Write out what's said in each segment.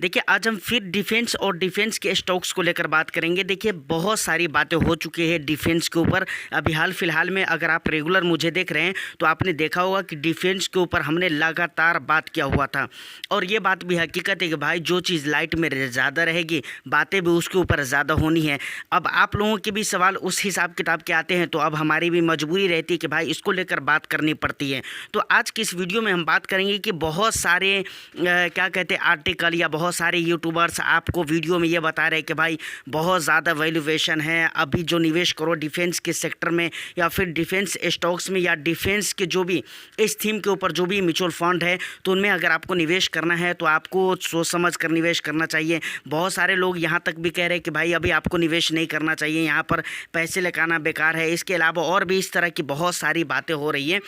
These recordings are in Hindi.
देखिए आज हम फिर डिफेंस और डिफेंस के स्टॉक्स को लेकर बात करेंगे। देखिए बहुत सारी बातें हो चुकी है डिफेंस के ऊपर। अभी हाल फिलहाल में अगर आप रेगुलर मुझे देख रहे हैं तो आपने देखा होगा कि डिफेंस के ऊपर हमने लगातार बात किया हुआ था, और ये बात भी हकीकत है कि भाई जो चीज़ लाइट में ज़्यादा रहेगी बातें भी उसके ऊपर ज़्यादा होनी है। अब आप लोगों के भी सवाल उस हिसाब किताब के आते हैं, तो अब हमारी भी मजबूरी रहती है कि भाई इसको लेकर बात करनी पड़ती है। तो आज की इस वीडियो में हम बात करेंगे कि बहुत सारे क्या कहते हैं आर्टिकल या बहुत सारे यूट्यूबर्स आपको वीडियो में ये बता रहे हैं कि भाई बहुत ज़्यादा वैल्यूएशन है, अभी जो निवेश करो डिफेंस के सेक्टर में या फिर डिफेंस स्टॉक्स में या डिफेंस के जो भी इस थीम के ऊपर जो भी म्यूचुअल फंड है तो उनमें अगर आपको निवेश करना है तो आपको सोच समझ कर निवेश करना चाहिए। बहुत सारे लोग यहाँ तक भी कह रहे हैं कि भाई अभी आपको निवेश नहीं करना चाहिए, यहाँ पर पैसे लगाना बेकार है। इसके अलावा और भी इस तरह की बहुत सारी बातें हो रही हैं,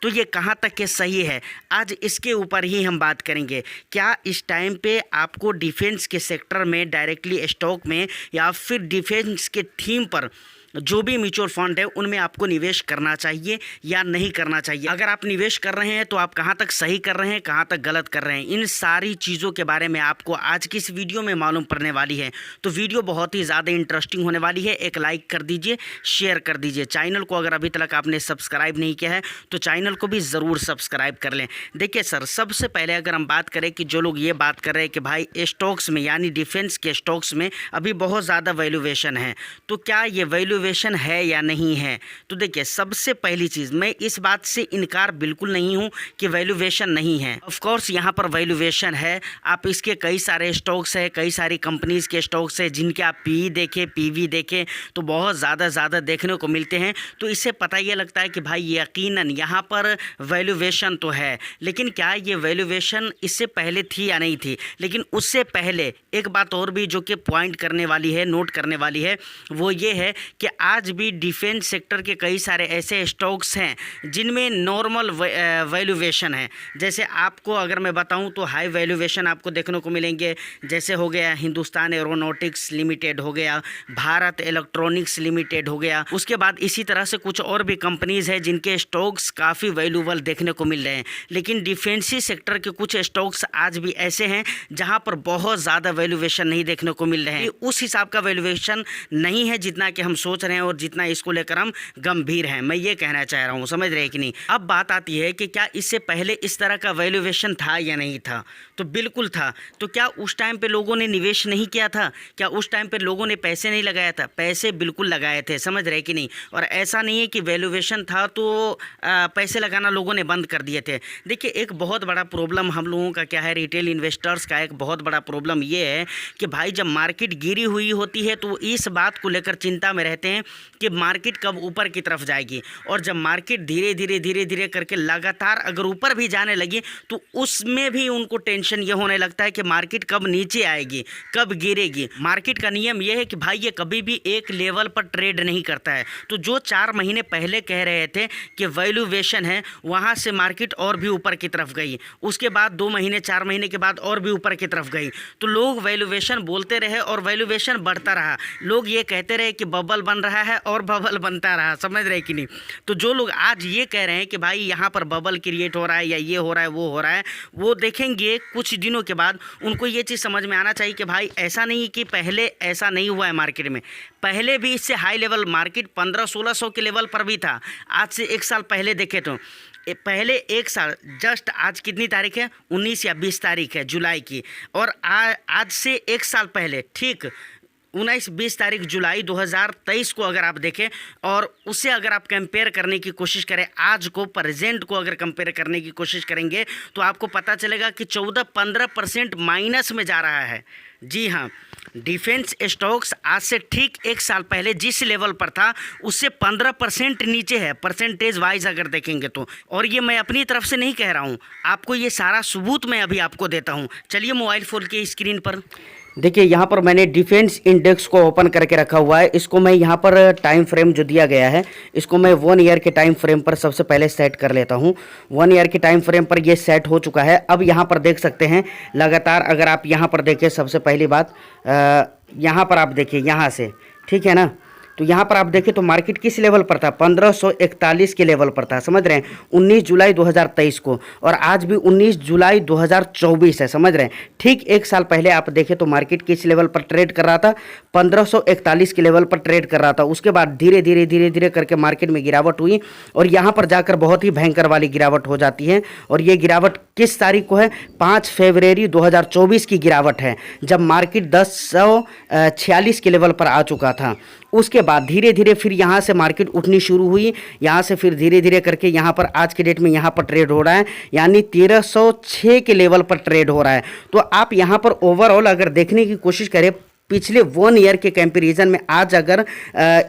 तो ये कहाँ तक के सही है आज इसके ऊपर ही हम बात करेंगे। क्या इस टाइम पे आपको डिफेंस के सेक्टर में डायरेक्टली स्टॉक में या फिर डिफेंस के थीम पर जो भी म्यूचुअल फंड है उनमें आपको निवेश करना चाहिए या नहीं करना चाहिए। अगर आप निवेश कर रहे हैं तो आप कहां तक सही कर रहे हैं, कहां तक गलत कर रहे हैं, इन सारी चीज़ों के बारे में आपको आज की इस वीडियो में मालूम पड़ने वाली है। तो वीडियो बहुत ही ज़्यादा इंटरेस्टिंग होने वाली है। एक लाइक कर दीजिए, शेयर कर दीजिए। चैनल को अगर अभी तक आपने सब्सक्राइब नहीं किया है तो चैनल को भी ज़रूर सब्सक्राइब कर लें। देखिए सर, सबसे पहले अगर हम बात करें कि जो लोग ये बात कर रहे हैं कि भाई स्टॉक्स में यानी डिफेंस के स्टॉक्स में अभी बहुत ज़्यादा वैल्यूएशन है, तो क्या ये वैल्यूएशन है या नहीं है। तो देखिए सबसे पहली चीज़, मैं इस बात से इनकार बिल्कुल नहीं हूं कि वैल्यूएशन नहीं है। ऑफ कोर्स यहाँ पर वैल्यूएशन है। आप इसके कई सारे स्टॉक्स है, कई सारी कंपनीज के स्टॉक्स है जिनके आप पी देखें, पीवी देखें तो बहुत ज़्यादा देखने को मिलते हैं। तो इससे पता ये लगता है कि भाई यकीनन यहाँ पर वैल्यूएशन तो है। लेकिन क्या ये वैल्यूएशन इससे पहले थी या नहीं थी। लेकिन उससे पहले एक बात और भी जो कि पॉइंट करने वाली है, नोट करने वाली है, वो ये है कि आज भी डिफेंस सेक्टर के कई सारे ऐसे स्टॉक्स हैं जिनमें नॉर्मल वैल्यूएशन है। जैसे आपको अगर मैं बताऊं तो हाई वैल्यूएशन आपको देखने को मिलेंगे। जैसे हो गया हिंदुस्तान एरोनॉटिक्स लिमिटेड, हो गया भारत इलेक्ट्रॉनिक्स लिमिटेड, हो गया उसके बाद इसी तरह से कुछ और भी कंपनीज हैं जिनके स्टॉक्स काफ़ी वैल्यूबल देखने को मिल रहे हैं। लेकिन डिफेंसी सेक्टर के कुछ स्टॉक्स आज भी ऐसे हैं जहां पर बहुत ज़्यादा वैल्यूएशन नहीं देखने को मिल रहे हैं। उस हिसाब का वैल्यूएशन नहीं है जितना कि हम सोच रहे हैं और जितना इसको लेकर हम गंभीर हैं। मैं ये कहना चाह रहा हूँ, समझ रहे कि नहीं। अब बात आती है कि क्या इससे पहले इस तरह का वैल्यूएशन था या नहीं था। तो बिल्कुल था। तो क्या उस टाइम पे लोगों ने निवेश नहीं किया था, क्या उस टाइम पे लोगों ने पैसे नहीं लगाया था। पैसे बिल्कुल लगाए थे, समझ रहे कि नहीं। और ऐसा नहीं है कि वैल्यूएशन था तो पैसे लगाना लोगों ने बंद कर दिए थे। देखिए एक बहुत बड़ा प्रॉब्लम हम लोगों का क्या है, रिटेल इन्वेस्टर्स का एक बहुत बड़ा प्रॉब्लम ये है कि भाई जब मार्केट गिरी हुई होती है तो इस बात को लेकर चिंता में रहते हैं कि मार्केट कब ऊपर की तरफ जाएगी। और जब मार्केट धीरे धीरे करके लगातार अगर ऊपर भी जाने लगी तो उसमें भी उनको टेंशन ये होने लगता है कि मार्केट कब नीचे आएगी, कब गिरेगी। मार्केट का नियम यह है कि भाई ये कभी भी एक लेवल पर ट्रेड नहीं करता है। तो जो 4 महीने पहले कह रहे थे कि वैल्यूएशन है, वहाँ से मार्केट और भी ऊपर की तरफ गई। उसके बाद 2 महीने 4 महीने के बाद और भी ऊपर की तरफ गई। तो लोग वैल्यूएशन बोलते रहे और वैल्यूएशन बढ़ता रहा। लोग ये कहते रहे कि बबल बन रहा है और बबल बनता रहा, समझ रहे कि नहीं। तो जो लोग आज ये कह रहे हैं कि भाई यहाँ पर बबल क्रिएट हो रहा है या ये हो रहा है वो हो रहा है, वो देखेंगे कुछ दिनों के बाद उनको ये चीज़ समझ में आना चाहिए कि भाई ऐसा नहीं कि पहले ऐसा नहीं हुआ है मार्केट में। पहले भी इससे हाई लेवल मार्केट 1500-1600 के लेवल पर भी था। आज से 1 साल पहले देखे तो पहले 1 साल जस्ट आज कितनी तारीख है, 19 या 20 तारीख है जुलाई की। और आज से 1 साल पहले ठीक 19-20 तारीख जुलाई 2023 को अगर आप देखें और उससे अगर आप कंपेयर करने की कोशिश करें, आज को प्रेजेंट को अगर कंपेयर करने की कोशिश करेंगे तो आपको पता चलेगा कि 14-15% माइनस में जा रहा है। जी हाँ, डिफेंस स्टॉक्स आज से ठीक 1 साल पहले जिस लेवल पर था उससे 15% नीचे है, परसेंटेज वाइज अगर देखेंगे तो। और ये मैं अपनी तरफ से नहीं कह रहा हूँ, आपको ये सारा सबूत मैं अभी आपको देता हूँ। चलिए मोबाइल फ़ोन की स्क्रीन पर देखिए, यहाँ पर मैंने डिफेंस इंडेक्स को ओपन करके रखा हुआ है। इसको मैं यहाँ पर टाइम फ्रेम जो दिया गया है इसको मैं 1 ईयर के टाइम फ्रेम पर सबसे पहले सेट कर लेता हूँ। 1 ईयर के टाइम फ्रेम पर ये सेट हो चुका है। अब यहाँ पर देख सकते हैं लगातार अगर आप यहाँ पर देखें, सबसे पहली बात यहाँ पर आप देखिए, यहाँ से ठीक है ना, तो यहाँ पर आप देखें तो मार्केट किस लेवल पर था, 1541 के लेवल पर था, समझ रहे हैं, 19 जुलाई 2023 को, और आज भी 19 जुलाई 2024 है, समझ रहे हैं। ठीक एक साल पहले आप देखें तो मार्केट किस लेवल पर ट्रेड कर रहा था, 1541 के लेवल पर ट्रेड कर रहा था। उसके बाद धीरे धीरे धीरे धीरे करके मार्केट में गिरावट हुई और यहाँ पर जाकर बहुत ही भयंकर वाली गिरावट हो जाती है। और ये गिरावट किस तारीख को है, 5 फरवरी 2024 की गिरावट है, जब मार्केट 1046 के लेवल पर आ चुका था। उसके बाद धीरे धीरे फिर यहाँ से मार्केट उठनी शुरू हुई, यहाँ से फिर धीरे धीरे करके यहाँ पर आज के डेट में यहाँ पर ट्रेड हो रहा है, यानी 1306 के लेवल पर ट्रेड हो रहा है। तो आप यहाँ पर ओवरऑल अगर देखने की कोशिश करें पिछले 1 ईयर के कंपैरिजन में आज अगर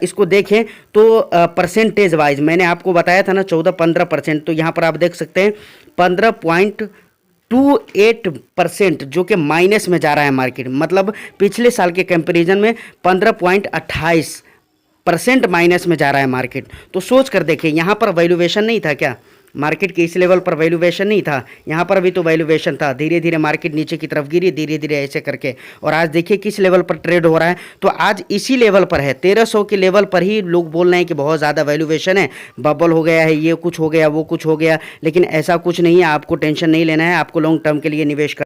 इसको देखें तो परसेंटेज वाइज मैंने आपको बताया था ना 14-15%, तो यहाँ पर आप देख सकते हैं 15.28% जो कि माइनस में जा रहा है मार्केट, मतलब पिछले साल के कंपैरिजन में 15.28% माइनस में जा रहा है मार्केट। तो सोच कर देखिए यहाँ पर वैल्यूएशन नहीं था क्या, मार्केट के इस लेवल पर वैल्यूएशन नहीं था, यहाँ पर भी तो वैल्यूएशन था। धीरे धीरे मार्केट नीचे की तरफ गिरी, धीरे धीरे ऐसे करके, और आज देखिए किस लेवल पर ट्रेड हो रहा है। तो आज इसी लेवल पर है, 1300 के लेवल पर ही लोग बोल रहे हैं कि बहुत ज़्यादा वैल्यूएशन है, बबल हो गया है, ये कुछ हो गया, वो कुछ हो गया, लेकिन ऐसा कुछ नहीं है। आपको टेंशन नहीं लेना है, आपको लॉन्ग टर्म के लिए निवेश कर।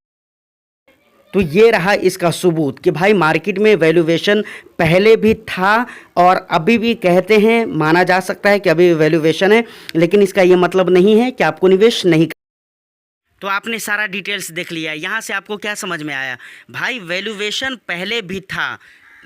तो ये रहा इसका सबूत कि भाई मार्केट में वैल्यूएशन पहले भी था और अभी भी कहते हैं, माना जा सकता है कि अभी वैल्यूएशन है, लेकिन इसका ये मतलब नहीं है कि आपको निवेश नहीं। तो आपने सारा डिटेल्स देख लिया, यहाँ से आपको क्या समझ में आया, भाई वैल्यूएशन पहले भी था,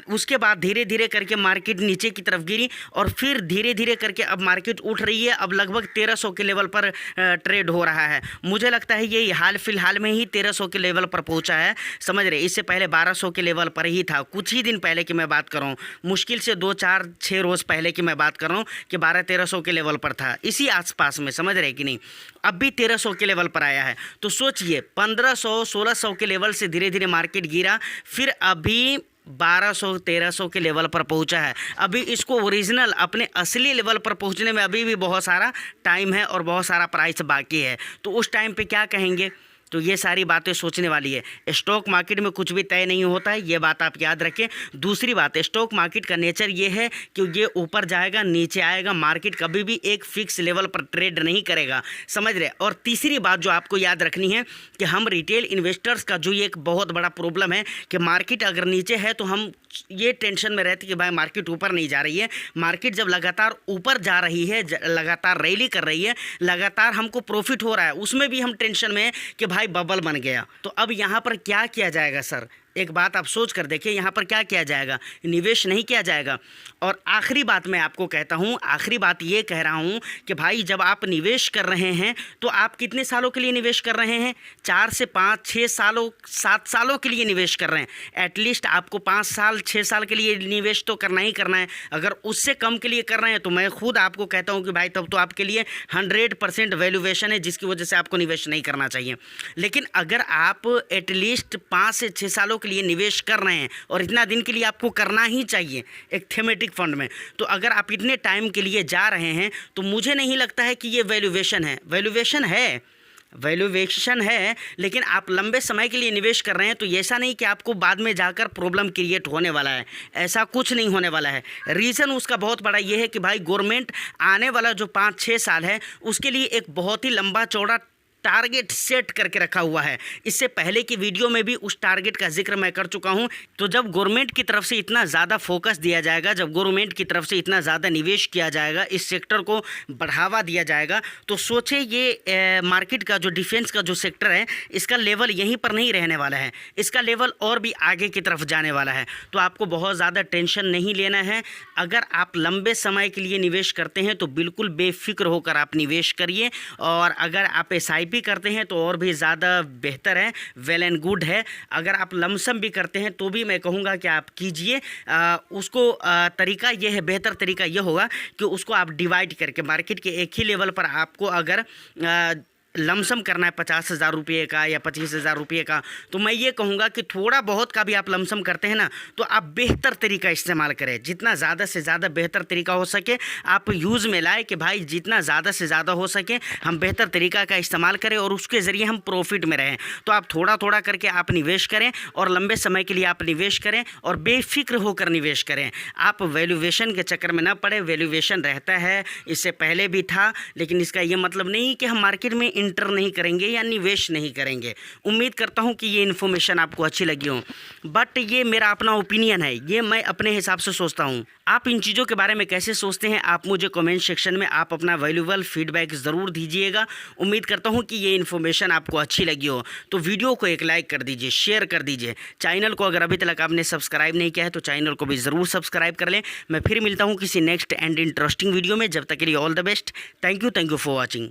उसके बाद धीरे धीरे करके मार्केट नीचे की तरफ गिरी और फिर धीरे धीरे करके अब मार्केट उठ रही है। अब लगभग 1300 के लेवल पर ट्रेड हो रहा है। मुझे लगता है ये हाल फिलहाल में ही 1300 के लेवल पर पहुंचा है, समझ रहे। इससे पहले 1200 के लेवल पर ही था, कुछ ही दिन पहले की मैं बात कर रहा हूँ, मुश्किल से 2-4-6 रोज़ पहले की मैं बात कर रहा हूँ कि 1200-1300 के लेवल पर था, इसी आसपास में, समझ रहे कि नहीं। अब भी 1300 के लेवल पर आया है। तो सोचिए 1500-1600 के लेवल से धीरे धीरे मार्केट गिरा, फिर अभी 1200-1300 के लेवल पर पहुंचा है। अभी इसको ओरिजिनल अपने असली लेवल पर पहुंचने में अभी भी बहुत सारा टाइम है और बहुत सारा प्राइस बाकी है। तो उस टाइम पे क्या कहेंगे, तो ये सारी बातें सोचने वाली है। स्टॉक मार्केट में कुछ भी तय नहीं होता है, ये बात आप याद रखें। दूसरी बात, स्टॉक मार्केट का नेचर ये है कि ये ऊपर जाएगा नीचे आएगा, मार्केट कभी भी एक फिक्स लेवल पर ट्रेड नहीं करेगा, समझ रहे। और तीसरी बात जो आपको याद रखनी है कि हम रिटेल इन्वेस्टर्स का जो ये एक बहुत बड़ा प्रॉब्लम है कि मार्केट अगर नीचे है तो हम ये टेंशन में रहते कि भाई मार्केट ऊपर नहीं जा रही है। मार्केट जब लगातार ऊपर जा रही है, लगातार रैली कर रही है, लगातार हमको प्रॉफिट हो रहा है, उसमें भी हम टेंशन में है कि भाई बबल बन गया। तो अब यहाँ पर क्या किया जाएगा सर, एक बात आप सोच कर देखिए, यहाँ पर क्या किया जाएगा, निवेश नहीं किया जाएगा। और आखिरी बात मैं आपको कहता हूँ, आखिरी बात ये कह रहा हूँ कि भाई जब आप निवेश कर रहे हैं तो आप कितने सालों के लिए निवेश कर रहे हैं, 4 से 5, 6 सालों, 7 सालों के लिए निवेश कर रहे हैं। एटलीस्ट आपको 5 साल 6 साल के लिए निवेश तो करना ही करना है। अगर उससे कम के लिए कर रहे हैं तो मैं खुद आपको कहता हूँ कि भाई तब तो आपके लिए 100% वैल्यूएशन है, जिसकी वजह से आपको निवेश नहीं करना चाहिए। लेकिन अगर आप एटलीस्ट 5 से 6 सालों के लिए निवेश कर रहे हैं और इतना दिन के लिए आपको करना ही चाहिए एक थीमेटिक फंड में, तो अगर आप इतने टाइम के लिए जा रहे हैं तो मुझे नहीं लगता है कि ये वैल्यूएशन है। वैल्यूएशन है, लेकिन आप लंबे समय के लिए निवेश कर रहे हैं, तो ऐसा नहीं कि आपको बाद में जाकर प्रॉब्लम क्रिएट होने वाला है, ऐसा कुछ नहीं होने वाला है। रीज़न उसका बहुत बड़ा ये है कि भाई गवर्नमेंट आने वाला जो 5-6 साल है उसके लिए एक बहुत ही लंबा चौड़ा टारगेट सेट करके रखा हुआ है। इससे पहले की वीडियो में भी उस टारगेट का जिक्र मैं कर चुका हूं। तो जब गवर्नमेंट की तरफ से इतना ज़्यादा फोकस दिया जाएगा, जब गवर्नमेंट की तरफ से इतना ज़्यादा निवेश किया जाएगा, इस सेक्टर को बढ़ावा दिया जाएगा, तो सोचे ये मार्केट का जो डिफेंस का जो सेक्टर है इसका लेवल यहीं पर नहीं रहने वाला है, इसका लेवल और भी आगे की तरफ जाने वाला है। तो आपको बहुत ज़्यादा टेंशन नहीं लेना है। अगर आप लंबे समय के लिए निवेश करते हैं तो बिल्कुल बेफिक्र होकर आप निवेश करिए, और अगर आप SIP करते हैं तो और भी ज़्यादा बेहतर है, वेल एंड गुड है। अगर आप लमसम भी करते हैं तो भी मैं कहूँगा कि आप कीजिए। उसको तरीका ये है, बेहतर तरीका ये होगा कि उसको आप डिवाइड करके मार्केट के एक ही लेवल पर आपको अगर लमसम करना है 50,000 रुपये का या 25,000 रुपये का, तो मैं ये कहूँगा कि थोड़ा बहुत का भी आप लमसम करते हैं ना, तो आप बेहतर तरीका इस्तेमाल करें, जितना ज़्यादा से ज़्यादा बेहतर तरीका हो सके आप यूज़ में लाए, कि भाई जितना ज़्यादा से ज़्यादा हो सके हम बेहतर तरीका का इस्तेमाल करें और उसके ज़रिए हम प्रॉफिट में रहें। तो आप थोड़ा थोड़ा करके आप निवेश करें और लंबे समय के लिए आप निवेश करें और बेफिक्र होकर निवेश करें। आप वैल्यूएशन के चक्कर में ना पड़े। वैल्यूएशन रहता है, इससे पहले भी था, लेकिन इसका ये मतलब नहीं कि हम मार्केट में इंटर नहीं करेंगे या निवेश नहीं करेंगे। उम्मीद करता हूँ कि ये इन्फॉर्मेशन आपको अच्छी लगी हो, बट ये मेरा अपना ओपिनियन है, ये मैं अपने हिसाब से सोचता हूँ। आप इन चीज़ों के बारे में कैसे सोचते हैं, आप मुझे कमेंट सेक्शन में आप अपना वैल्यूएबल फीडबैक ज़रूर दीजिएगा। उम्मीद करता हूँ कि ये इन्फॉर्मेशन आपको अच्छी लगी हो, तो वीडियो को एक लाइक कर दीजिए, शेयर कर दीजिए। चैनल को अगर अभी तक आपने सब्सक्राइब नहीं किया है तो चैनल को भी ज़रूर सब्सक्राइब कर लें। मैं फिर मिलता हूँ किसी नेक्स्ट एंड इंटरेस्टिंग वीडियो में। जब तक के लिए all the best. Thank you for watching.